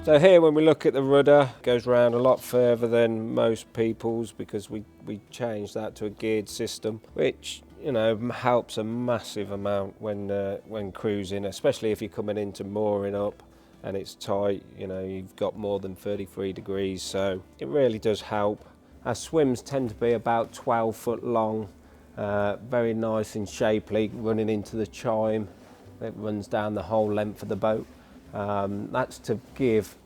So here when we look at the rudder, it goes round a lot further than most people's because we changed that to a geared system, which helps a massive amount when cruising, especially if you're coming into mooring up and it's tight. You've got more than 33 degrees, so it really does help. Our swims tend to be about 12 foot long, very nice and shapely, running into the chime. It runs down the whole length of the boat. That's to give,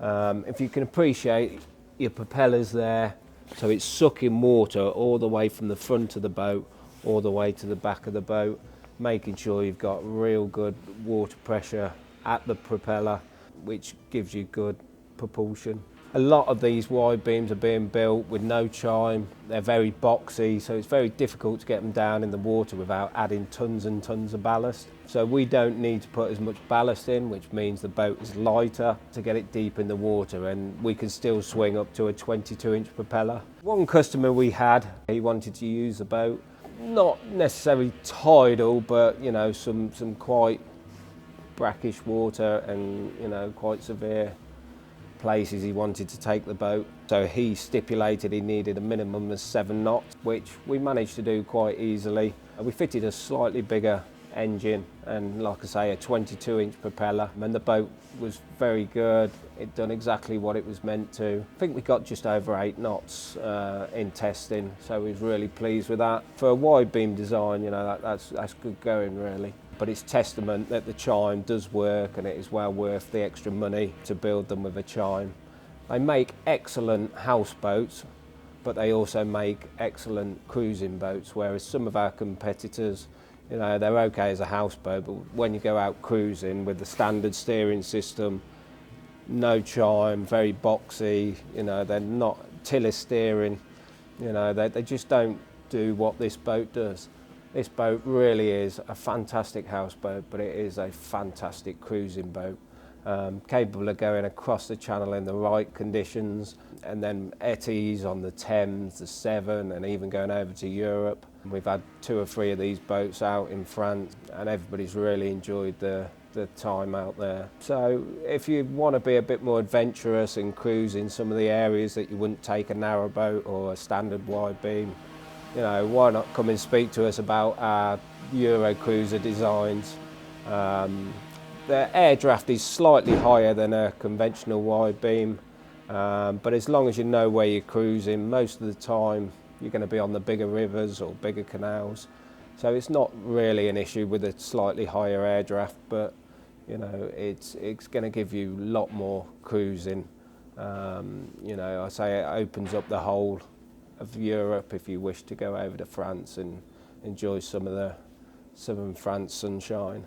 if you can appreciate your propellers there, so it's sucking water all the way from the front of the boat all the way to the back of the boat, making sure you've got real good water pressure at the propeller, which gives you good propulsion. A lot of these wide beams are being built with no chime. They're very boxy, so it's very difficult to get them down in the water without adding tons and tons of ballast. So we don't need to put as much ballast in, which means the boat is lighter to get it deep in the water, and we can still swing up to a 22-inch propeller. One customer we had, he wanted to use the boat, not necessarily tidal, but some quite brackish water and quite severe places he wanted to take the boat. So he stipulated he needed a minimum of 7 knots, which we managed to do quite easily. We fitted a slightly bigger engine and, like I say, a 22-inch propeller, and the boat was very good. It done exactly what it was meant to. I think we got just over 8 knots in testing, so we was really pleased with that. For a wide beam design, that's good going really. But it's testament that the chime does work, and it is well worth the extra money to build them with a chime. They make excellent houseboats, but they also make excellent cruising boats, whereas some of our competitors, they're okay as a houseboat, but when you go out cruising with the standard steering system, no chime, very boxy, they're not tiller steering, they just don't do what this boat does. This boat really is a fantastic houseboat, but it is a fantastic cruising boat, capable of going across the channel in the right conditions, and then Etties on the Thames, the Severn, and even going over to Europe. We've had 2 or 3 of these boats out in France, and everybody's really enjoyed the time out there. So if you want to be a bit more adventurous and cruise in some of the areas that you wouldn't take a narrowboat or a standard wide beam, why not come and speak to us about our Euro cruiser designs. The air draft is slightly higher than a conventional wide beam, but as long as you know where you're cruising, most of the time you're going to be on the bigger rivers or bigger canals. So it's not really an issue with a slightly higher air draft, but it's going to give you a lot more cruising. I say it opens up the whole of Europe if you wish to go over to France and enjoy some of the southern France sunshine.